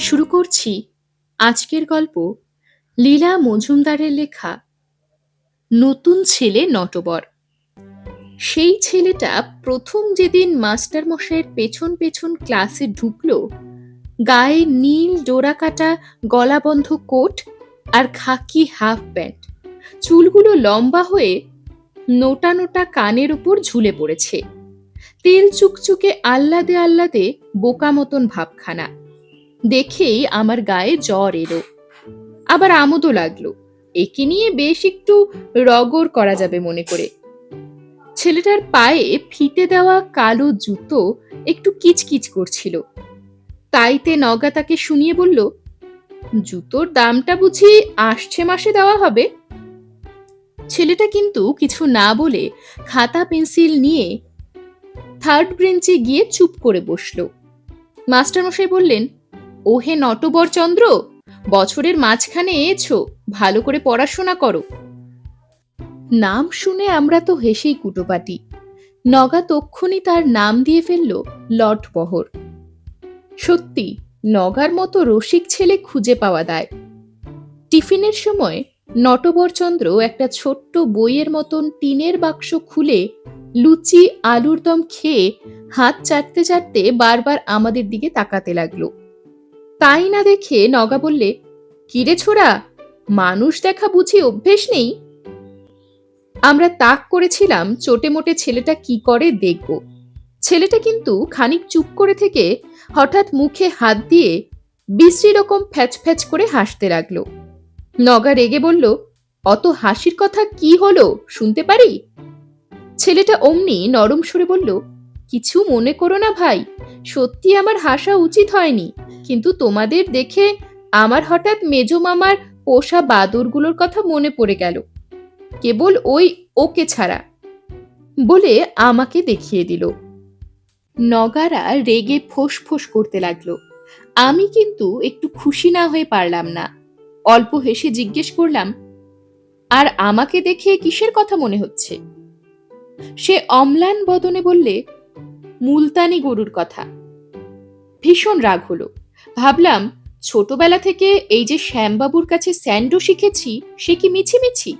শুরু করছি আজকের গল্প লীলা মজুমদারের লেখা নতুন ছেলে নটবর। সেই ছেলেটা প্রথম যেদিন মাস্টার মশাইয়ের পেছন পেছন ক্লাসে ঢুকলো, গায়ে নীল ডোরাকাটা গলাবন্ধ কোট আর খাকি হাফ প্যান্ট, চুলগুলো লম্বা হয়ে নোটা নোটা কানের উপর ঝুলে পড়েছে, তেল চুকচুকে আহ্লাদে আহ্লাদে বোকা মতন ভাবখানা। দেখেই আমার গায়ে জ্বর এলো, আবার আমোদও লাগলো। একে নিয়ে বেশ একটু রগর করা যাবে মনে করে। ছেলেটার পায়ে ফিতে দেওয়া কালো জুতো একটু কিচকিচ করছিল। তাইতে নগা তাকে শুনিয়ে বলল, জুতোর দামটা বুঝি আসছে মাসে দেওয়া হবে? ছেলেটা কিন্তু কিছু না বলে খাতা পেন্সিল নিয়ে থার্ড বেঞ্চে গিয়ে চুপ করে বসলো। মাস্টারমশাই বললেন, ওহে নটবর চন্দ্র, বছরের মাঝখানে এছো, ভালো করে পড়াশোনা করো। নাম শুনে আমরা তো হেসেই কুটোপাটি। নগা তক্ষুনি তার নাম দিয়ে ফেলল লটবহর। সত্যি নগার মতো রসিক ছেলে খুঁজে পাওয়া দায়। টিফিনের সময় নটবরচন্দ্র একটা ছোট্ট বইয়ের মতন টিনের বাক্স খুলে লুচি আলুর দম খেয়ে হাত চাটতে চাটতে বারবার আমাদের দিকে তাকাতে লাগলো। তাই না দেখে নগা বললে, কিরে ছোড়া, মানুষ দেখা বুঝি অভ্যেস নেই? আমরা তাক করেছিলাম চোটে মোটে ছেলেটা কি করে দেখব। ছেলেটা কিন্তু খানিক চুপ করে থেকে হঠাৎ মুখে হাত দিয়ে বিশ্রী রকম ফ্যাচ ফ্যাচ করে হাসতে লাগলো। নগা রেগে বলল, অত হাসির কথা কি হলো, শুনতে পারি? ছেলেটা অমনি নরম সুরে বলল, কিছু মনে করো না ভাই, সত্যি আমার হাসা উচিত হয়নি, কিন্তু তোমাদের দেখে আমার হঠাৎ মেজো মামার পোষা বাদরগুলোর কথা মনে পড়ে গেল, কেবল ওই ওকে ছাড়া, বলে আমাকে দেখিয়ে দিল। নগারা রেগে ফোঁস ফোঁস করতে লাগলো। আমি কিন্তু একটু খুশি না হয়ে পারলাম না। অল্প হেসে জিজ্ঞেস করলাম, আর আমাকে দেখে কিসের কথা মনে হচ্ছে? সে অম্লান বদনে বললে, মুলতানি গরুর কথা। ভীষণ রাগ হলো। ভাবলাম, ছোটবেলা থেকে এই যে শ্যামবাবুর কাছে স্যান্ডো শিখেছি, সে কি মিছিমিছি?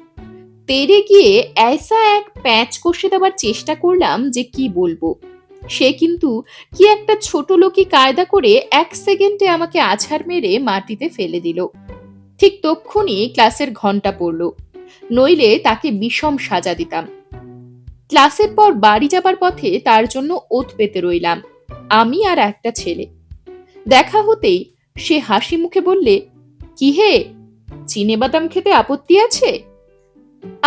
তেরে গিয়ে এসা এক প্যাঁচ কষে দেওয়ার চেষ্টা করলাম যে কি বলবো। সে কিন্তু কি একটা ছোট লোকি কায়দা করে 1 সেকেন্ডে আমাকে আছাড় মেরে মাটিতে ফেলে দিল। ঠিক তক্ষুনি ক্লাসের ঘন্টা পড়ল, নইলে তাকে বিষম সাজা দিতাম। ক্লাসের পর বাড়ি যাবার পথে তার জন্য ওত পেতে রইলাম, আমি আর একটা ছেলে। দেখা হতেই সে হাসি মুখে বললে, কি হে, চিনেবাদাম খেতে আপত্তি আছে?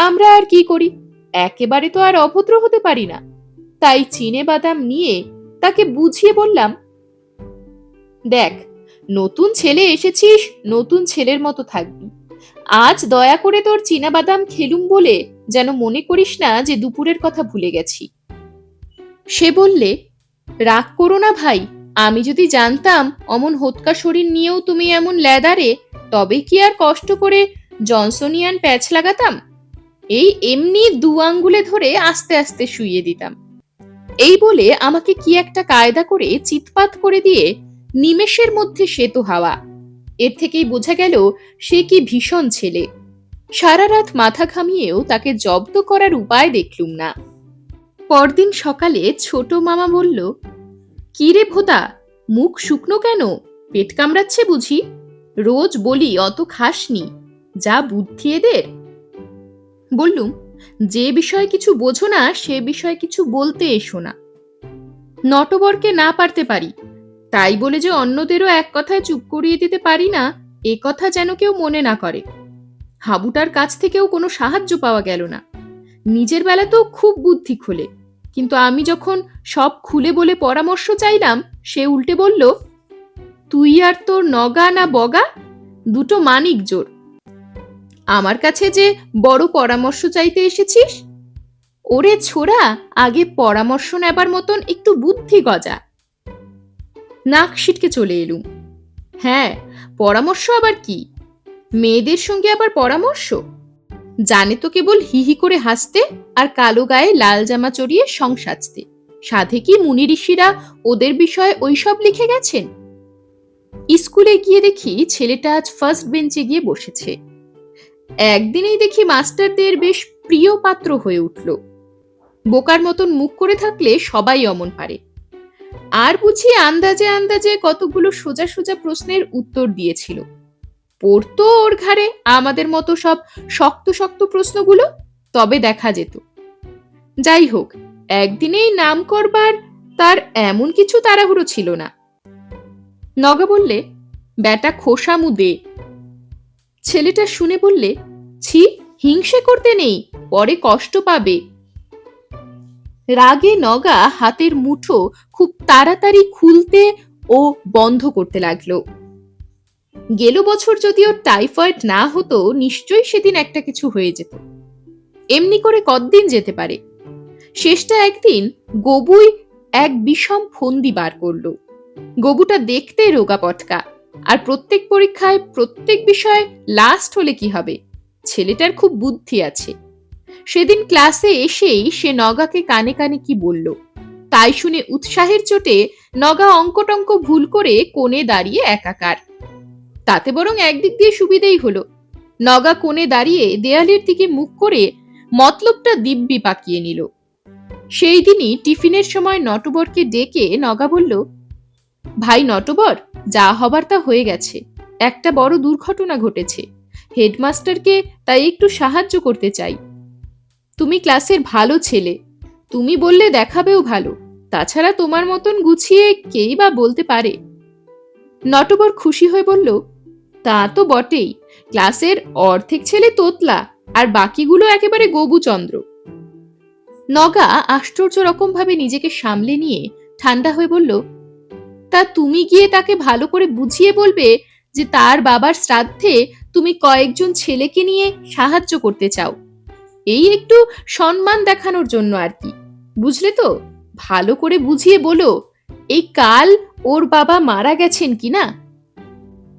আমরা আর কি করি, একেবারে তো আর অভদ্র হতে পারি না। তাই চিনেবাদাম নিয়ে তাকে বুঝিয়ে বললাম, দেখ, নতুন ছেলে এসেছিস, নতুন ছেলের মতো থাকবি। আজ দয়া করে তোর চিনাবাদাম খেলুম বলে যেন মনে করিস না যে দুপুরের কথা ভুলে গেছি। সে বললে, রাগ করো না ভাই, আমি যদি জানতাম অমন হোতকা শরীর নিয়েও তুমি এমন ল্যাদারে, তবে কি আর কষ্ট করে জনসনিয়ান প্যাচ লাগাতাম? এই এমনি 2 আঙ্গুলে ধরে আস্তে আস্তে শুইয়ে দিতাম। এই বলে আমাকে কি একটা কায়দা করে চিৎপাত করে দিয়ে নিমেষের মধ্যে সেতো হাওয়া। এর থেকেই বোঝা গেল সে কি ভীষণ ছেলে। সারা রাত মাথা ঘামিয়েও তাকে জব্দ করার উপায় দেখলুম না। পরদিন সকালে ছোট মামা বলল, কি রে ভোদা, মুখ শুকনো কেন, পেট কামড়াচ্ছে বুঝি? রোজ বলি অত খাসনি, যা বুদ্ধি এদের। বললুম, যে বিষয়ে কিছু বোঝো না সে বিষয়ে কিছু বলতে এসো না। নটবরকে না পারতে পারি, তাই বলে যে অন্যদেরও এক কথায় চুপ করিয়ে দিতে পারি না, এ কথা যেন কেউ মনে না করে। হাবুটার কাছ থেকেও কোনো সাহায্য পাওয়া গেল না। নিজের বেলাতেও খুব বুদ্ধি খোলে, কিন্তু আমি যখন সব খুলে বলে পরামর্শ চাইলাম, সে উল্টে বলল, তুই আর তোর নগা না বগা, দুটো মানিক জোর। আমার কাছে যে বড় পরামর্শ চাইতে এসেছিস? ওরে ছোড়া, আগে পরামর্শ নেবার মতন একটু বুদ্ধি গজা। নাক সিটকে চলে এলুম। হ্যাঁ, পরামর্শ আবার কি? মেয়েদের সঙ্গে আবার পরামর্শ? জানে তো কেবল হিহি করে হাসতে আর কালো গায়ে লাল জামা চড়িয়ে সং সাজতে। সাধে কি মুনি ঋষিরা ওদের বিষয়ে ওইসব লিখে গেছেন? স্কুলে গিয়ে দেখি ছেলেটা আজ ফার্স্ট বেঞ্চে গিয়ে বসেছে। একদিনেই দেখি মাস্টারদের বেশ প্রিয় পাত্র হয়ে উঠল। বোকার মতন মুখ করে থাকলে সবাই অমন পারে। আর বুঝি আন্দাজে আন্দাজে কতগুলো সোজা সোজা প্রশ্নের উত্তর দিয়েছিল। পড়তো ওর ঘাড়ে আমাদের মতো সব শক্ত শক্ত প্রশ্নগুলো, তবে দেখা যেত। যাই হোক, একদিনেই নাম করবার তার এমন কিছু তাড়াহুড়ো ছিল না। নগা বললে, ব্যাটা খোসামু দে। ছেলেটা শুনে বললে, ছি, হিংসে করতে নেই, পরে কষ্ট পাবে। রাগে নগা হাতের মুঠো খুব তাড়াতাড়ি খুলতে ও বন্ধ করতে লাগলো। গেল বছর যদি ওর টাইফয়েড না হতো নিশ্চয়ই সেদিন একটা কিছু হয়ে যেত। এমনি করে কতদিন যেতে পারে। শেষটা একদিন গবুই এক বিষম ফন্দি বার করলো। গবুটা দেখতে রোগা পটকা, আর প্রত্যেক পরীক্ষায় প্রত্যেক বিষয়ে লাস্ট হলে কি হবে, ছেলেটার খুব বুদ্ধি আছে। সেদিন ক্লাসে এসেই সে নগাকে কানে কানে কি বলল, তাই শুনে উৎসাহের চোটে নগা অঙ্ক ভুল করে কোণে দাঁড়িয়ে একাকার। তাতে বরং একদিক দিয়ে সুবিধেই হলো, নগা কোণে দাঁড়িয়ে দেয়ালের দিকে মুখ করে মতলবটা দিব্যি পাকিয়ে নিল। সেই দিনই টিফিনের সময় নটবরকে ডেকে নগা বলল, ভাই নটবর, যা হবার তা হয়ে গেছে, একটা বড় দুর্ঘটনা ঘটেছে। হেডমাস্টারকে তাই একটু সাহায্য করতে চাই। তুমি ক্লাসের ভালো ছেলে, তুমি বললে দেখাবেও ভালো, তাছাড়া তোমার মতন গুছিয়ে কেই বা বলতে পারে। নটবর খুশি হয়ে বলল, তা তো বটেই, ক্লাসের অর্ধেক ছেলে তোতলা আর বাকিগুলো একেবারে গবুচন্দ্র। নগা আশ্চর্য রকম ভাবে নিজেকে সামলে নিয়ে ঠান্ডা হয়ে বলল, তা তুমি গিয়ে তাকে ভালো করে বুঝিয়ে বলবে যে তার বাবার শ্রাদ্ধে তুমি কয়েকজন ছেলেকে নিয়ে সাহায্য করতে চাও, এই একটু সম্মান দেখানোর জন্য আর কি, বুঝলে তো? ভালো করে বুঝিয়ে বলো, এই কাল ওর বাবা মারা গেছেন কিনা।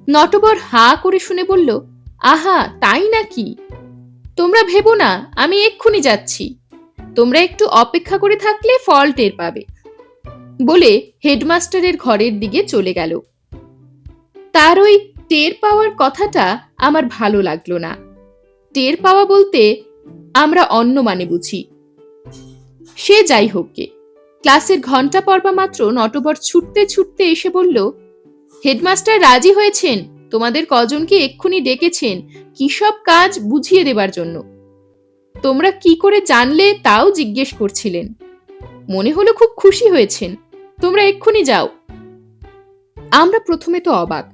নটবর হা করে শুনে বলল, আহা, তাই নাকি? তোমরা ভেবো না, আমি এক্ষুনি যাচ্ছি, তোমরা একটু অপেক্ষা করে থাকলে ফল টের পাবে, বলে হেডমাস্টারের ঘরের দিকে চলে গেল। তার ওই টের পাওয়ার কথাটা আমার ভালো লাগলো না। টের পাওয়া বলতে আমরা অন্য মানে বুঝি। সে যাই হোক গে, ক্লাসের ঘন্টা পড়বা মাত্র নটবর ছুটতে ছুটতে এসে বলল, হেডমাস্টার রাজি হয়েছেন, তোমাদের কজনকে এক্ষুনি ডেকেছেন কি সব কাজ বুঝিয়ে দেবার জন্য। তোমরা কি করে জানলে তাও জিজ্ঞেস করছিলেন। মনে হলো খুব খুশি হয়েছেন, তোমরা এক্ষুনি যাও। আমরা প্রথমে তো অবাক,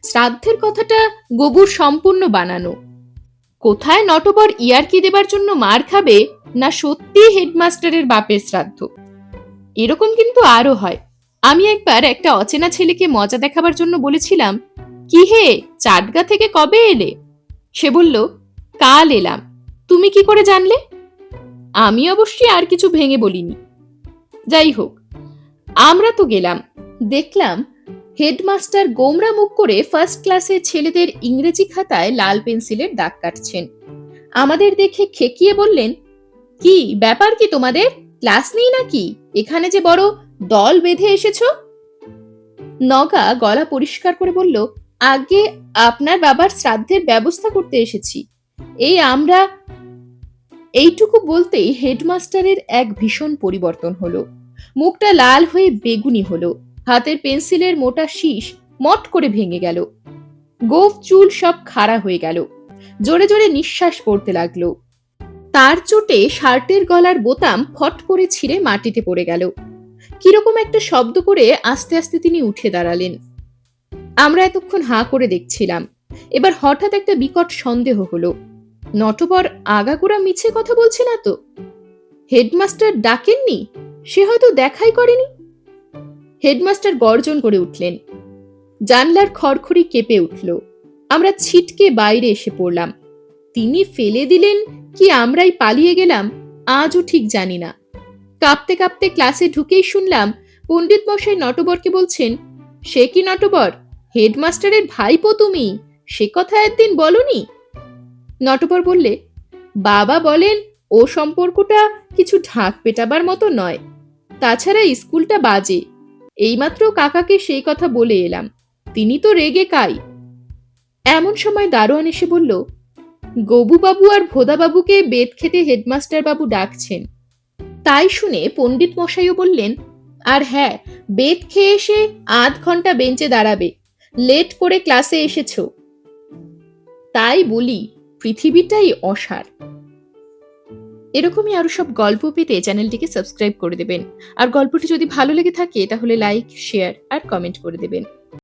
শ্রাদ্ধের কথাটা গবুর সম্পূর্ণ বানানো। কোথায় নটবর ইয়ার্কি দেবার জন্য মার খাবে, না সত্যি হেডমাস্টারের বাপের শ্রাদ্ধ। এরকম কিন্তু আরো হয়। আমি একবার একটা অচেনা ছেলেকে মজা দেখাবার জন্য বলেছিলাম, কি হে, চাটগা থেকে কবে এলে? সে বলল, কাল এলাম। তুমি কি করে জানলে? আমি অবশ্যই আর কিছু ভেঙে বলিনি। যাই হোক, আমরা তো গেলাম, দেখলাম হেডমাস্টার গোমরা মুখ করে ফার্স্ট ক্লাসের ছেলেদের ইংরেজি খাতায় লাল পেন্সিলের দাগ কাটছেন। আমাদের দেখে খেকিয়ে বললেন, কি ব্যাপার কি তোমাদের, ক্লাস নেই নাকি? এখানে যে বড় দল বেঁধে এসেছো। নগা গলা পরিষ্কার করে বলল, আগে আপনার বাবার শ্রাদ্ধের ব্যবস্থা করতে এসেছি। এই আমরা। এইটুকু বলতেই হেডমাস্টারের এক ভীষণ পরিবর্তন হলো। মুখটা লাল হয়ে বেগুনি হলো, হাতের পেন্সিলের মোটা শীষ মট করে ভেঙে গেল, গোফ চুল সব খাড়া হয়ে গেল, জোরে জোরে নিঃশ্বাস পড়তে লাগলো। তার চোটে শার্টের গলার বোতাম ফট করে ছিঁড়ে মাটিতে পড়ে গেল। কিরকম একটা শব্দ করে আস্তে আস্তে তিনি উঠে দাঁড়ালেন। আমরা এতক্ষণ হাঁ করে দেখছিলাম। এবার হঠাৎ একটা বিকট সন্দেহ হলো, নটবর আগাগোড়া মিছে কথা বলছে না তো? হেডমাস্টার ডাকেননি? সে হয়তো দেখাই করেনি। হেডমাস্টার গর্জন করে উঠলেন। জানলার খড়খড়ি কেঁপে উঠল। আমরা ছিটকে বাইরে এসে পড়লাম। তিনি ফেলে দিলেন কি আমরাই পালিয়ে গেলাম আজও ঠিক জানি না। কাঁপতে কাঁপতে ক্লাসে ঢুকেই শুনলাম পণ্ডিত মশাই নটবরকে বলছেন, সে কি নটবর, হেডমাস্টারের ভাইপো তুমি, সে কথা একদিন বলনি? নটবর বললে, বাবা বলেন ও সম্পর্কটা কিছু ঢাক পেটাবার মতো নয়, তাছাড়া স্কুলটা বাজে, এইমাত্র কাকাকে সেই কথা বলে এলাম। তিনি তো রেগে কাই। এমন সময় দারোয়ান এসে বলল, গবুবাবু আর ভোদাবাবুকে বেত খেতে হেডমাস্টার বাবু ডাকছেন। তাই শুনে পণ্ডিত মশাইও বললেন, আর হ্যাঁ, বেত খেয়ে এসে আধ ঘন্টা বেঞ্চে দাঁড়াবে, লেট করে ক্লাসে এসেছো। তাই বলি, পৃথিবীটাই অসার। এরকমই আরো সব গল্প পেতে চ্যানেলটিকে সাবস্ক্রাইব করে দেবেন। আর গল্পটি যদি ভালো লেগে থাকে তাহলে লাইক, শেয়ার আর কমেন্ট করে দেবেন।